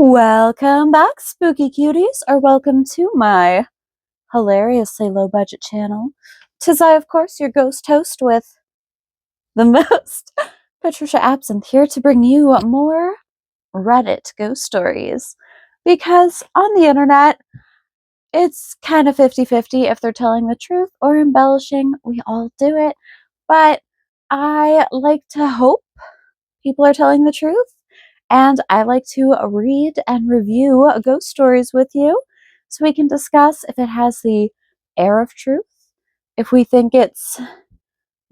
Welcome back, spooky cuties, or welcome to my hilariously low budget channel. 'Tis I, of course, your ghost host with the most, Patricia Absinthe, here to bring you more Reddit ghost stories. Because on the internet, it's kind of 50-50 if they're telling the truth or embellishing. We all do it. But I like to hope people are telling the truth. And I like to read and review ghost stories with you so we can discuss if it has the air of truth, if we think it's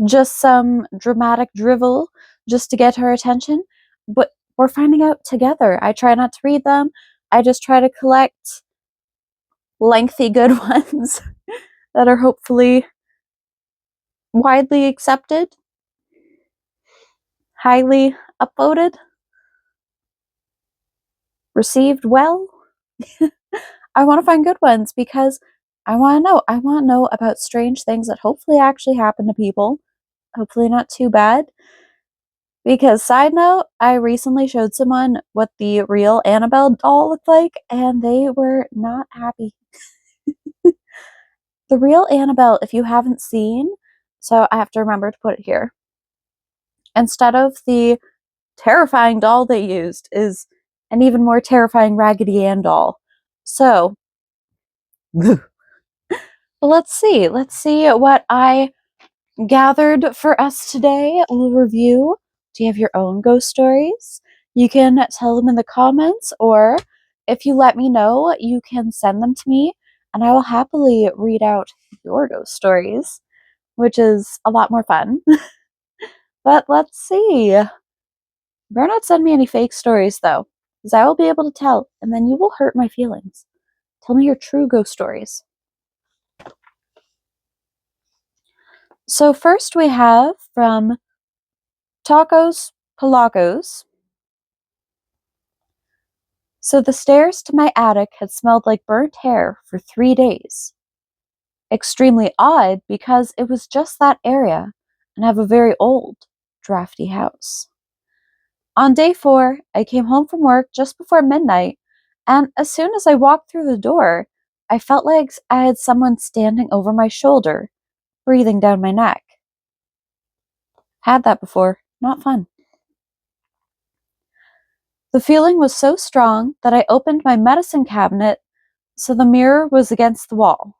just some dramatic drivel just to get her attention. But we're finding out together. I try not to read them. I just try to collect lengthy good ones that are hopefully widely accepted, highly upvoted, received well. I want to find good ones because I want to know. I want to know about strange things that hopefully actually happen to people. Hopefully not too bad. Because, side note, I recently showed someone what the real Annabelle doll looked like, and they were not happy. The real Annabelle, if you haven't seen, so I have to remember to put it here. Instead of the terrifying doll they used, is an even more terrifying Raggedy Ann doll. So, let's see. Let's see what I gathered for us today. We'll review. Do you have your own ghost stories? You can tell them in the comments, or if you let me know, you can send them to me, and I will happily read out your ghost stories, which is a lot more fun. But let's see. Better not send me any fake stories, though, because I will be able to tell, and then you will hurt my feelings. Tell me your true ghost stories. So first we have from Tacos Palacos. So the stairs to my attic had smelled like burnt hair for 3 days. Extremely odd because it was just that area and have a very old, drafty house. On day 4, I came home from work just before midnight, and as soon as I walked through the door, I felt like I had someone standing over my shoulder, breathing down my neck. Had that before. Not fun. The feeling was so strong that I opened my medicine cabinet so the mirror was against the wall.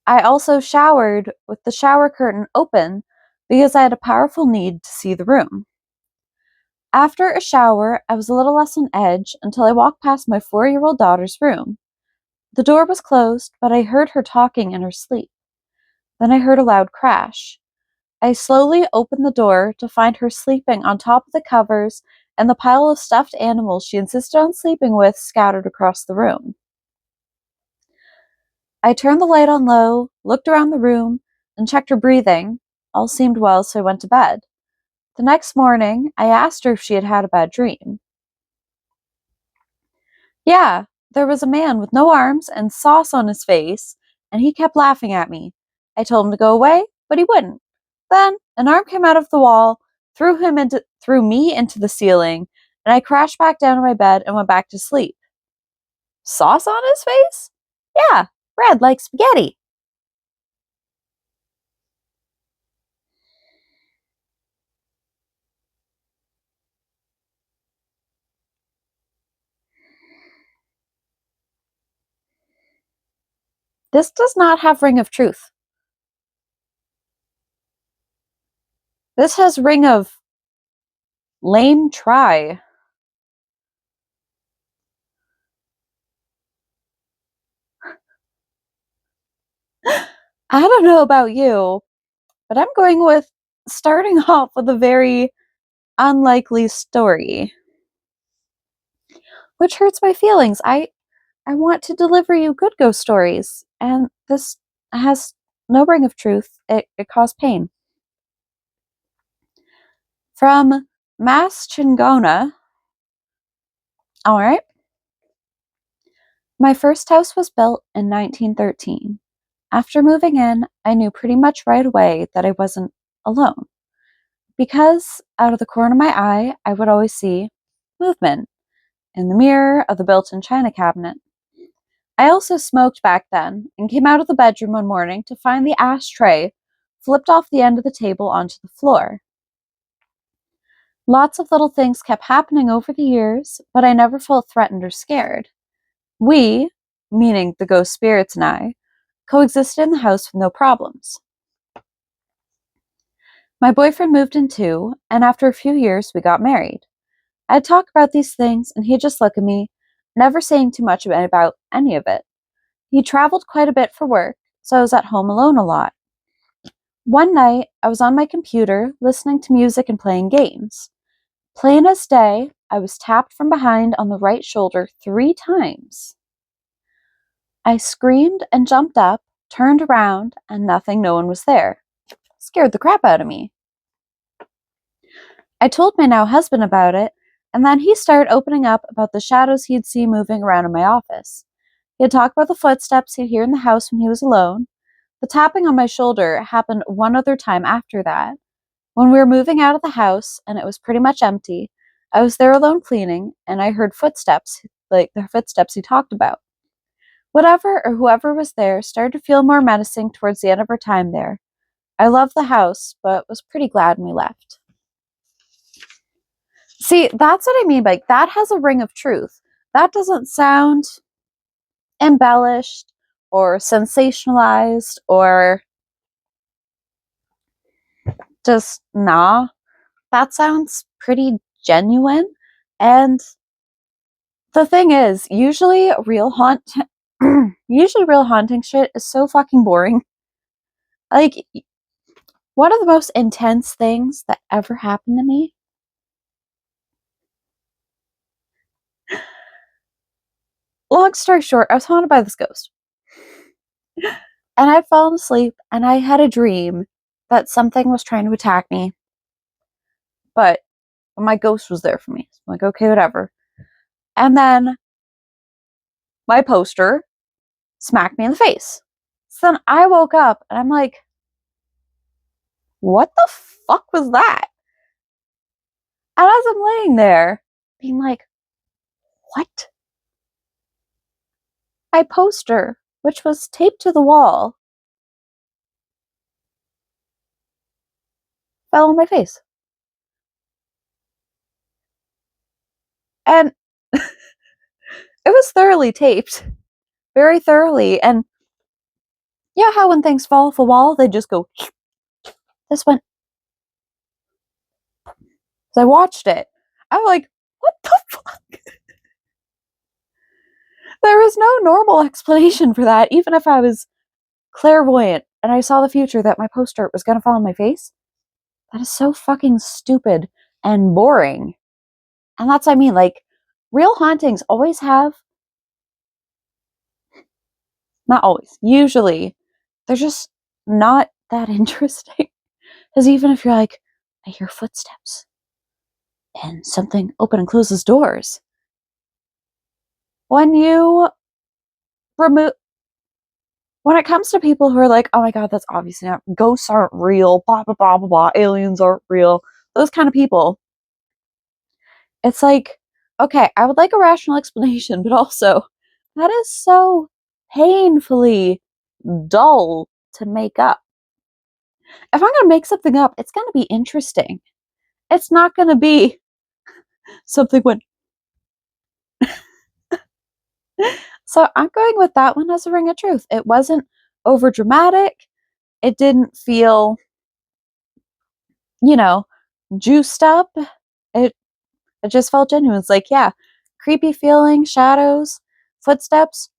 I also showered with the shower curtain open because I had a powerful need to see the room. After a shower, I was a little less on edge until I walked past my 4-year-old daughter's room. The door was closed, but I heard her talking in her sleep. Then I heard a loud crash. I slowly opened the door to find her sleeping on top of the covers and the pile of stuffed animals she insisted on sleeping with scattered across the room. I turned the light on low, looked around the room, and checked her breathing. All seemed well, so I went to bed. The next morning, I asked her if she had had a bad dream. Yeah, there was a man with no arms and sauce on his face, and he kept laughing at me. I told him to go away, but he wouldn't. Then an arm came out of the wall, threw me into the ceiling, and I crashed back down to my bed and went back to sleep. Sauce on his face? Yeah, red like spaghetti. This does not have ring of truth. This has ring of lame try. I don't know about you, but I'm going with starting off with a very unlikely story, which hurts my feelings. I want to deliver you good ghost stories, and this has no ring of truth. It caused pain. From Mass Chingona. All right. My first house was built in 1913. After moving in, I knew pretty much right away that I wasn't alone. Because out of the corner of my eye, I would always see movement. in the mirror of the built-in china cabinet. I also smoked back then and came out of the bedroom one morning to find the ashtray flipped off the end of the table onto the floor. Lots of little things kept happening over the years, but I never felt threatened or scared. We, meaning the ghost spirits and I, coexisted in the house with no problems. My boyfriend moved in too, and after a few years, we got married. I'd talk about these things, and he'd just look at me, never saying too much about any of it. He traveled quite a bit for work, so I was at home alone a lot. One night, I was on my computer, listening to music and playing games. Plain as day, I was tapped from behind on the right shoulder 3 times. I screamed and jumped up, turned around, and no one was there. Scared the crap out of me. I told my now husband about it, and then he started opening up about the shadows he'd see moving around in my office. He'd talk about the footsteps he'd hear in the house when he was alone. The tapping on my shoulder happened one other time after that. When we were moving out of the house and it was pretty much empty, I was there alone cleaning, and I heard footsteps, like the footsteps he talked about. Whatever or whoever was there started to feel more menacing towards the end of our time there. I loved the house, but was pretty glad when we left. See, that's what I mean by that has a ring of truth. That doesn't sound embellished or sensationalized or just nah. That sounds pretty genuine. And the thing is, usually real haunting shit is so fucking boring. Like, one of the most intense things that ever happened to me, long story short, I was haunted by this ghost. And I'd fallen asleep and I had a dream that something was trying to attack me. But my ghost was there for me. So I'm like, okay, whatever. And then my poster smacked me in the face. So then I woke up and I'm like, what the fuck was that? And as I'm laying there, being like, what? My poster, which was taped to the wall, fell on my face. And it was thoroughly taped. Very thoroughly. And yeah, how when things fall off a wall, they just go. This went. So I watched it. I'm like, what the fuck? There was no normal explanation for that, even if I was clairvoyant and I saw the future that my poster was gonna fall on my face. That is so fucking stupid and boring. And that's what I mean, like, real hauntings always have, not always, usually, they're just not that interesting. Because even if you're like, I hear footsteps and something open and closes doors, when you remove, when it comes to people who are like, oh my god, that's obviously not, ghosts aren't real, blah, blah, blah, blah, blah, aliens aren't real, those kind of people, it's like, okay, I would like a rational explanation, but also, that is so painfully dull to make up. If I'm going to make something up, it's going to be interesting. It's not going to be something when. So I'm going with that one as a ring of truth. It wasn't over dramatic. It didn't feel, you know, juiced up. It it just felt genuine. It's like, yeah, creepy feeling, shadows, footsteps.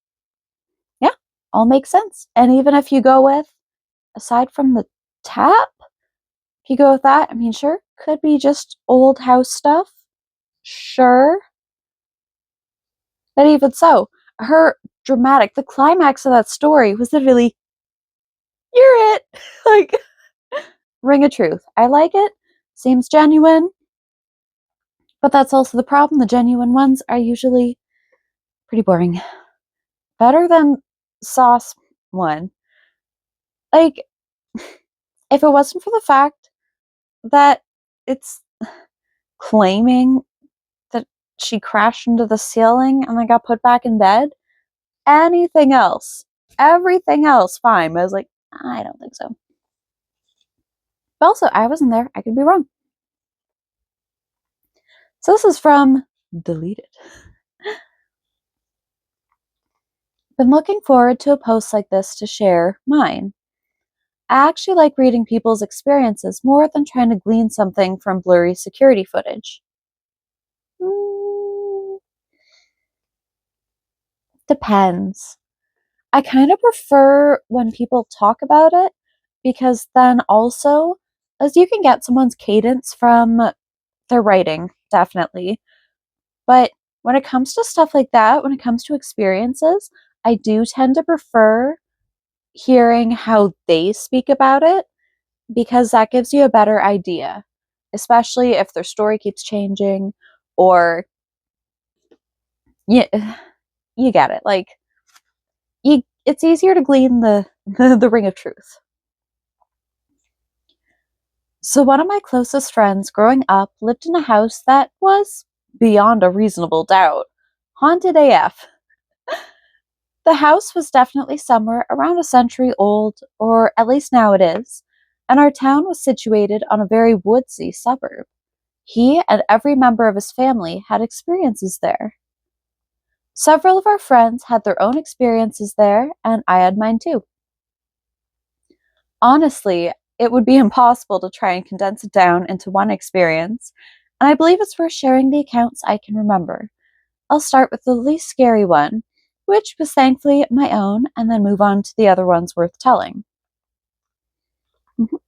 Yeah, all makes sense. And even if you go with, aside from the tap, if you go with that, I mean, sure, could be just old house stuff. Sure. But even so, her the climax of that story was literally, you're it. Like, ring of truth. I like it. Seems genuine. But that's also the problem. The genuine ones are usually pretty boring. Better than Sauce one. Like, if it wasn't for the fact that it's claiming that she crashed into the ceiling and then got put back in bed. Anything else, everything else, fine. But I was like, I don't think so. But also, I wasn't there. I could be wrong. So this is from Deleted. Been looking forward to a post like this to share mine. I actually like reading people's experiences more than trying to glean something from blurry security footage. Depends. I kind of prefer when people talk about it because then also, as you can get someone's cadence from their writing, definitely. But when it comes to stuff like that, when it comes to experiences, I do tend to prefer hearing how they speak about it because that gives you a better idea, especially if their story keeps changing or you, you get it. Like it's easier to glean the ring of truth. So one of my closest friends growing up lived in a house that was, beyond a reasonable doubt, haunted AF. The house was definitely somewhere around a century old, or at least now it is, and our town was situated on a very woodsy suburb. He and every member of his family had experiences there. Several of our friends had their own experiences there, and I had mine too. Honestly, it would be impossible to try and condense it down into one experience, and I believe it's worth sharing the accounts I can remember. I'll start with the least scary one, which was thankfully my own, and then move on to the other ones worth telling. Mhm.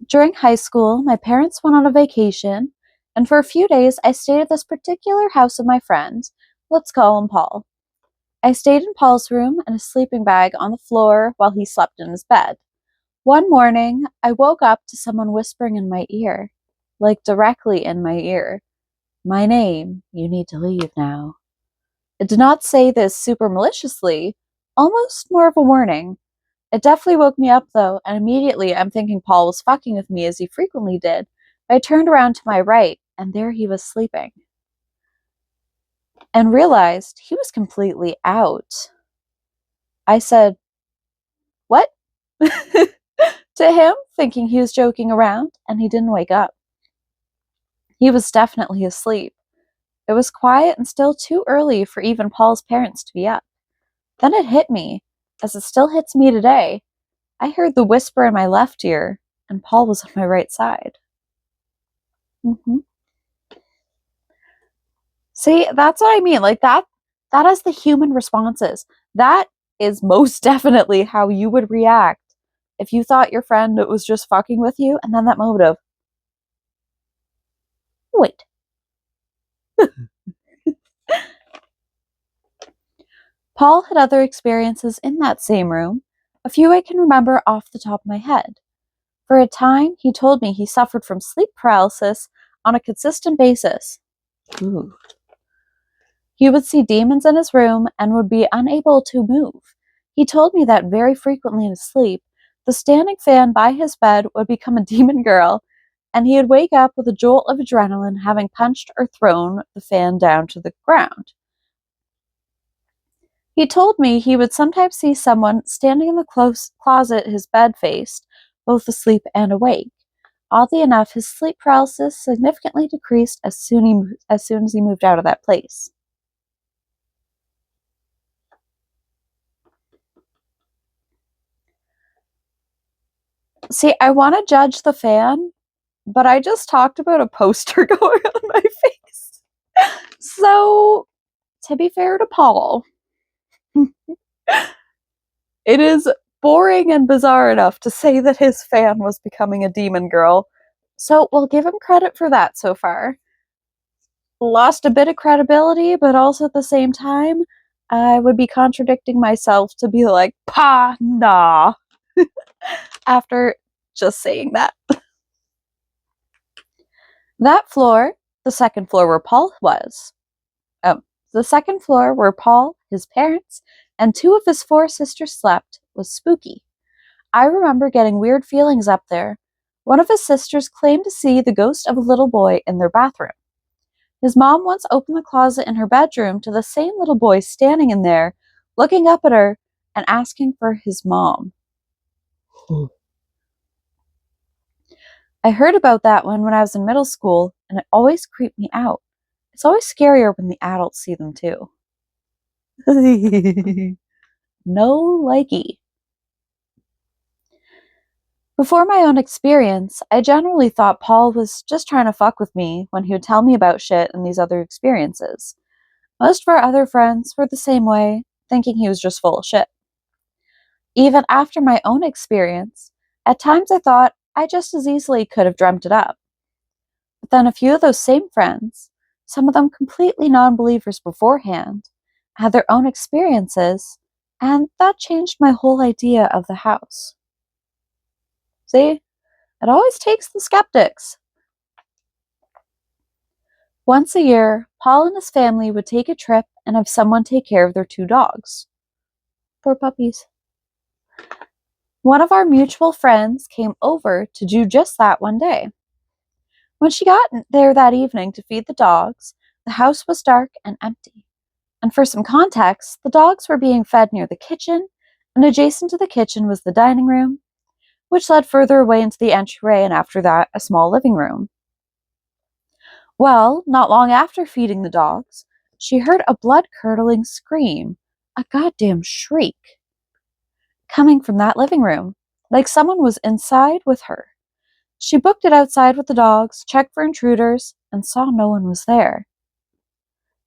During high school, my parents went on a vacation, and for a few days I stayed at this particular house of my friend. Let's call him Paul. I stayed in Paul's room in a sleeping bag on the floor while he slept in his bed. One morning, I woke up to someone whispering in my ear, like directly in my ear. My name, you need to leave now. It did not say this super maliciously, almost more of a warning. It definitely woke me up though, and immediately I'm thinking Paul was fucking with me as he frequently did. I turned around to my right, and there he was sleeping, and realized he was completely out. I said, "What?" to him, thinking he was joking around, and he didn't wake up. He was definitely asleep. It was quiet and still too early for even Paul's parents to be up. Then it hit me, as it still hits me today. I heard the whisper in my left ear, and Paul was on my right side. Mm-hmm. See, that's what I mean. Like that is the human responses. That is most definitely how you would react if you thought your friend was just fucking with you, and then that moment of, wait. Paul had other experiences in that same room, a few I can remember off the top of my head. For a time, he told me he suffered from sleep paralysis on a consistent basis. Ooh. He would see demons in his room and would be unable to move. He told me that very frequently in his sleep, the standing fan by his bed would become a demon girl, and he would wake up with a jolt of adrenaline having punched or thrown the fan down to the ground. He told me he would sometimes see someone standing in the closet his bed faced, both asleep and awake. Oddly enough, his sleep paralysis significantly decreased as soon as he moved out of that place. See, I want to judge the fan, but I just talked about a poster going on my face. So, to be fair to Paul, it is boring and bizarre enough to say that his fan was becoming a demon girl. So, we'll give him credit for that so far. Lost a bit of credibility, but also at the same time, I would be contradicting myself to be like, "Pa, nah," after just saying that. That floor, the second floor where Paul was, oh, the second floor where Paul, his parents, and two of his four sisters slept was spooky. I remember getting weird feelings up there. One of his sisters claimed to see the ghost of a little boy in their bathroom. His mom once opened the closet in her bedroom to the same little boy standing in there, looking up at her and asking for his mom. I heard about that one when I was in middle school, and it always creeped me out. It's always scarier when the adults see them too. No likey. Before my own experience, I generally thought Paul was just trying to fuck with me when he would tell me about shit and these other experiences. Most of our other friends were the same way, thinking he was just full of shit. Even after my own experience, at times I thought I just as easily could have dreamt it up. But then a few of those same friends, some of them completely non believers beforehand, had their own experiences, and that changed my whole idea of the house. See? It always takes the skeptics. Once a year, Paul and his family would take a trip and have someone take care of their 2 dogs. Poor puppies. One of our mutual friends came over to do just that one day. When she got there that evening to feed the dogs, the house was dark and empty. And for some context, the dogs were being fed near the kitchen, and adjacent to the kitchen was the dining room, which led further away into the entryway, and after that, a small living room. Well, not long after feeding the dogs, she heard a blood-curdling scream, a goddamn shriek, coming from that living room, like someone was inside with her. She booked it outside with the dogs, checked for intruders, and saw no one was there.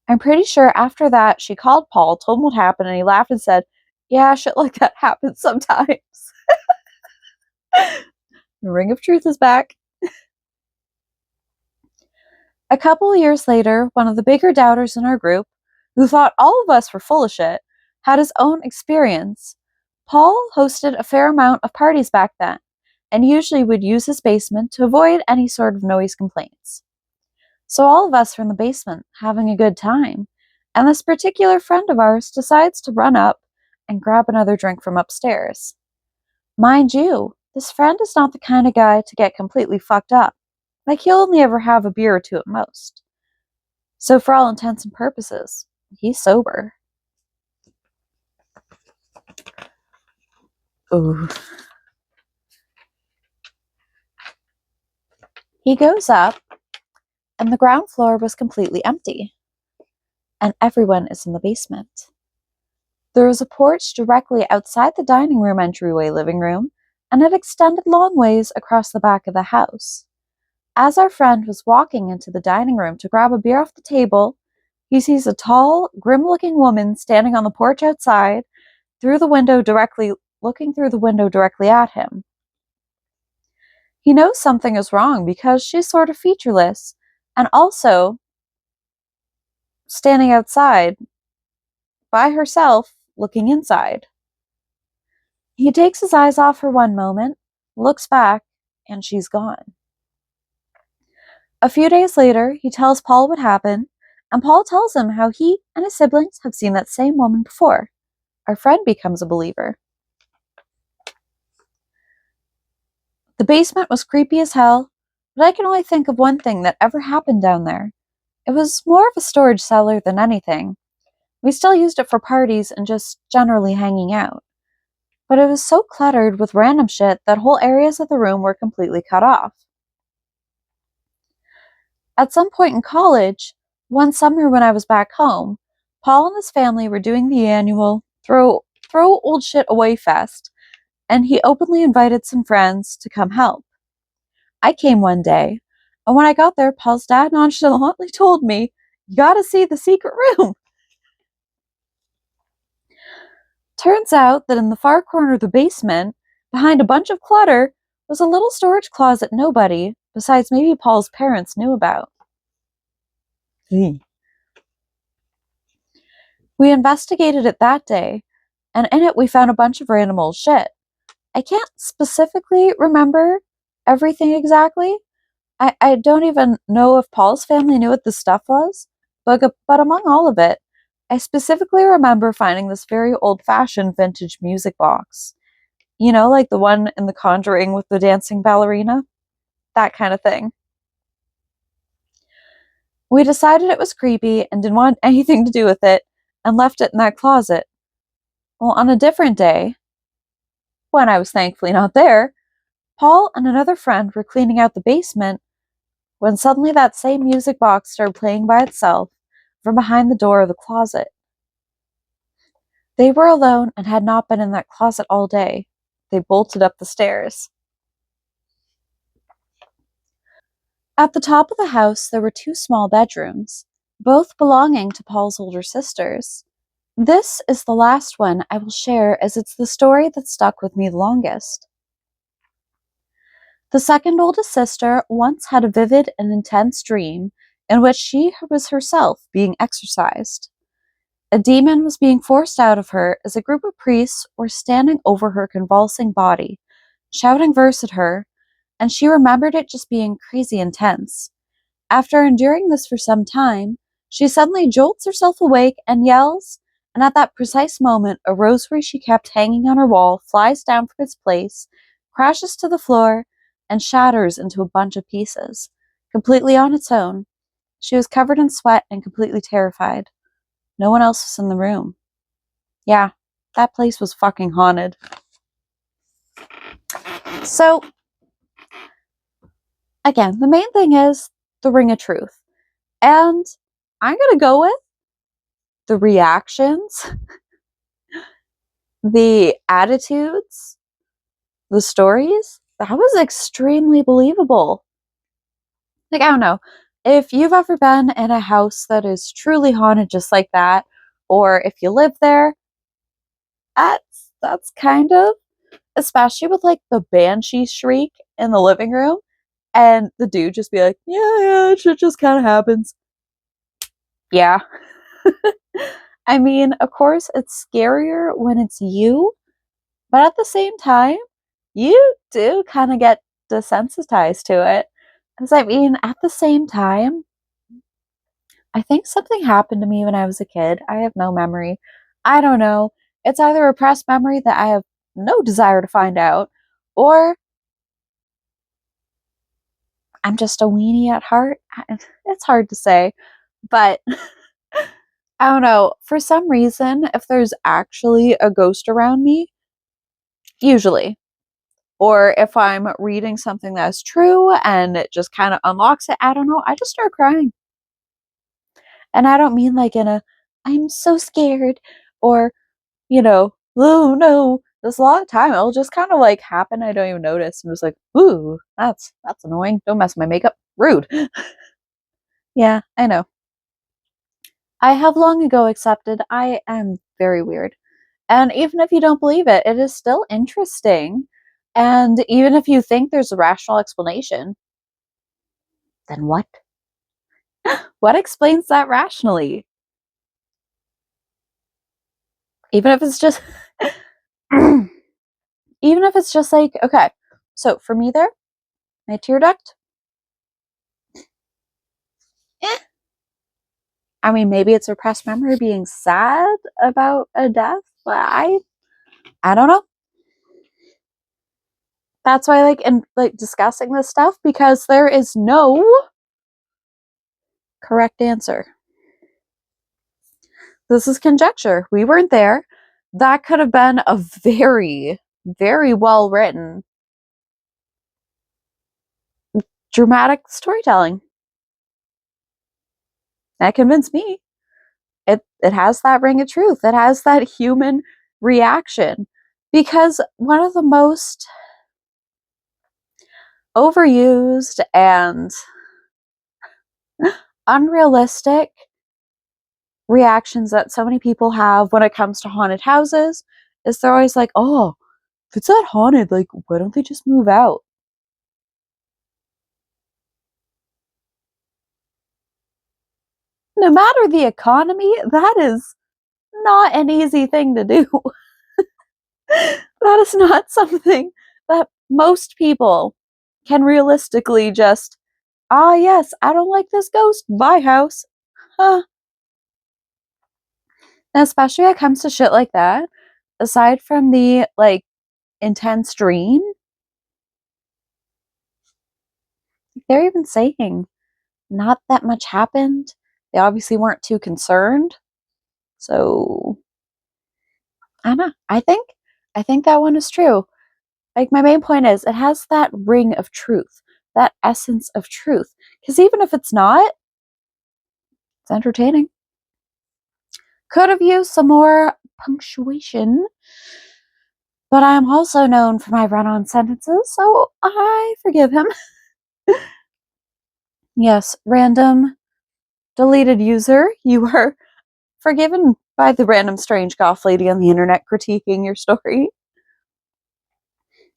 I'm pretty sure after that, she called Paul, told him what happened, and he laughed and said, "Yeah, shit like that happens sometimes." The ring of truth is back. A couple of years later, one of the bigger doubters in our group, who thought all of us were full of shit, had his own experience. Paul hosted a fair amount of parties back then, and usually would use his basement to avoid any sort of noise complaints. So all of us are in the basement having a good time, and this particular friend of ours decides to run up and grab another drink from upstairs. Mind you, this friend is not the kind of guy to get completely fucked up. Like, he'll only ever have a beer or 2 at most. So for all intents and purposes, he's sober. Ooh. He goes up, and the ground floor was completely empty, and everyone is in the basement. There is a porch directly outside the dining room entryway living room, and it extended long ways across the back of the house. As our friend was walking into the dining room to grab a beer off the table, he sees a tall, grim-looking woman standing on the porch outside, looking through the window directly at him. He knows something is wrong because she's sort of featureless, and also standing outside by herself, looking inside. He takes his eyes off her one moment, looks back, and she's gone. A few days later, he tells Paul what happened, and Paul tells him how he and his siblings have seen that same woman before. Our friend becomes a believer. The basement was creepy as hell, but I can only think of one thing that ever happened down there. It was more of a storage cellar than anything. We still used it for parties and just generally hanging out. But it was so cluttered with random shit that whole areas of the room were completely cut off. At some point in college, one summer when I was back home, Paul and his family were doing the annual throw old shit away fest, and he openly invited some friends to come help. I came one day, and when I got there, Paul's dad nonchalantly told me, "You gotta see the secret room." Turns out that in the far corner of the basement, behind a bunch of clutter, was a little storage closet nobody, besides maybe Paul's parents, knew about. We investigated it that day, and in it we found a bunch of random old shit. I can't specifically remember everything exactly. I don't even know if Paul's family knew what this stuff was, but among all of it, I specifically remember finding this very old-fashioned vintage music box. You know, like the one in The Conjuring with the dancing ballerina? That kind of thing. We decided it was creepy and didn't want anything to do with it and left it in that closet. Well, on a different day, when I was thankfully not there, Paul and another friend were cleaning out the basement when suddenly that same music box started playing by itself from behind the door of the closet. They were alone and had not been in that closet all day. They bolted up the stairs. At the top of the house, there were two small bedrooms, both belonging to Paul's older sisters. This is the last one I will share as it's the story that stuck with me the longest. The second oldest sister once had a vivid and intense dream in which she was herself being exorcised. A demon was being forced out of her as a group of priests were standing over her convulsing body, shouting verse at her, and she remembered it just being crazy intense. After enduring this for some time, she suddenly jolts herself awake and yells, and at that precise moment, a rosary she kept hanging on her wall flies down from its place, crashes to the floor, and shatters into a bunch of pieces. Completely on its own, she was covered in sweat and completely terrified. No one else was in the room. Yeah, that place was fucking haunted. So, again, the main thing is the ring of truth. And I'm going to go with the reactions, the attitudes, the stories. That was extremely believable. Like, I don't know. If you've ever been in a house that is truly haunted just like that, or if you live there, that's kind of, especially with like the banshee shriek in the living room, and the dude just be like, yeah, it just kind of happens. Yeah. I mean, of course, it's scarier when it's you, but at the same time, you do kind of get desensitized to it. Because, I mean, at the same time, I think something happened to me when I was a kid. I have no memory. I don't know. It's either a repressed memory that I have no desire to find out, or I'm just a weenie at heart. It's hard to say, but I don't know. For some reason, if there's actually a ghost around me, usually, or if I'm reading something that's true and it just kind of unlocks it, I don't know, I just start crying. And I don't mean like in a, I'm so scared, or, oh no. There's a lot of time it'll just kind of like happen. I don't even notice. I'm just like, ooh, that's annoying. Don't mess with my makeup. Rude. Yeah, I know. I have long ago accepted I am very weird. And even if you don't believe it, it is still interesting. And even if you think there's a rational explanation, then what? What explains that rationally? Even if it's just, even if it's just like, okay, so for me there, my tear duct, eh. I mean, maybe it's repressed memory being sad about a death, but I don't know. That's why I like discussing this stuff, because there is no correct answer. This is conjecture. We weren't there. That could have been a very, very well written, dramatic storytelling. That convinced me. It has that ring of truth. It has that human reaction. Because one of the most overused and unrealistic reactions that so many people have when it comes to haunted houses is they're always like, oh, if it's that haunted, like, why don't they just move out? No matter the economy, that is not an easy thing to do. That is not something that most people can realistically just, ah, yes, I don't like this ghost, bye house. Huh. And especially when it comes to shit like that, aside from the, like, intense dream, they're even saying not that much happened. They obviously weren't too concerned. So I don't know. I think that one is true. Like, my main point is it has that ring of truth, that essence of truth. Because even if it's not, it's entertaining. Could have used some more punctuation, but I am also known for my run on sentences, so I forgive him. Yes, random deleted user, you are forgiven by the random strange goth lady on the internet critiquing your story.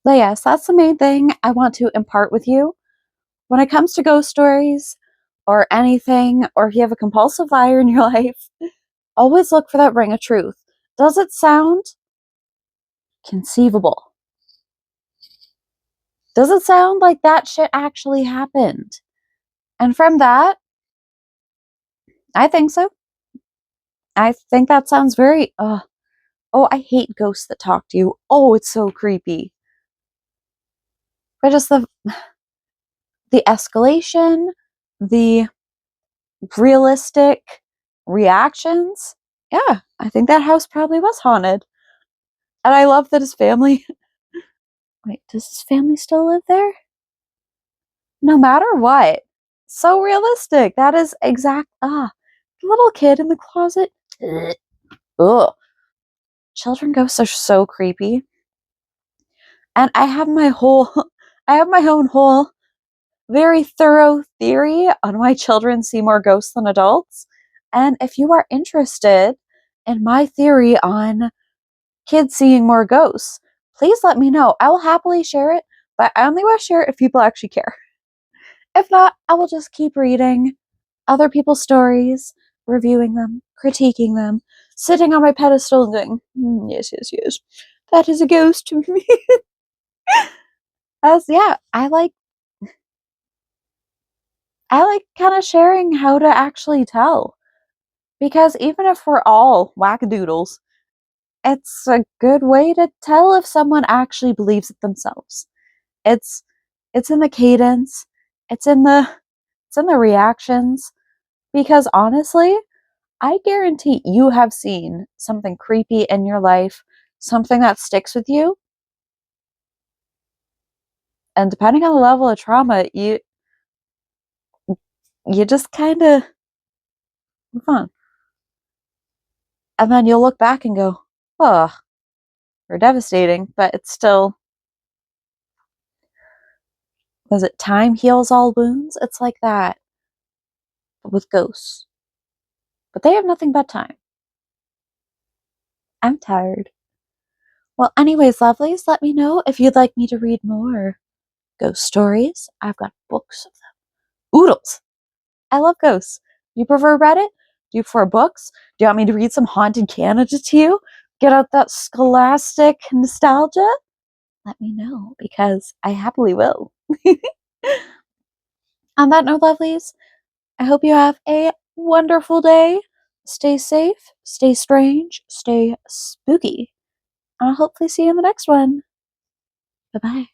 But yes, that's the main thing I want to impart with you. When it comes to ghost stories or anything, or if you have a compulsive liar in your life, always look for that ring of truth. Does it sound conceivable? Does it sound like that shit actually happened? And from that, I think so. I think that sounds very, oh, I hate ghosts that talk to you. Oh, it's so creepy. But just the escalation, the realistic reactions. Yeah, I think that house probably was haunted. And I love that his family. Wait, does his family still live there? No matter what. So realistic. That is exact. The little kid in the closet. Ugh. Children ghosts are so creepy. And I have my own whole very thorough theory on why children see more ghosts than adults. And if you are interested in my theory on kids seeing more ghosts, please let me know. I will happily share it, but I only want to share it if people actually care. If not, I will just keep reading other people's stories, reviewing them, critiquing them, sitting on my pedestal and going, yes, yes, yes, that is a ghost to me. As yeah, I like kind of sharing how to actually tell. Because even if we're all wackadoodles, it's a good way to tell if someone actually believes it themselves. It's it's in the cadence, it's in the reactions. Because honestly, I guarantee you have seen something creepy in your life, something that sticks with you. And depending on the level of trauma, you just kind of move on. And then you'll look back and go, oh, they're devastating, but it's still, was it time heals all wounds? It's like that with ghosts. But they have nothing but time. I'm tired. Well, anyways, lovelies, let me know if you'd like me to read more ghost stories. I've got books of them. Oodles. I love ghosts. Do you prefer Reddit? Do you prefer books? Do you want me to read some Haunted Canada to you? Get out that scholastic nostalgia? Let me know, because I happily will. On that note, lovelies, I hope you have a wonderful day. Stay safe, stay strange, stay spooky. I'll hopefully see you in the next one. Bye bye.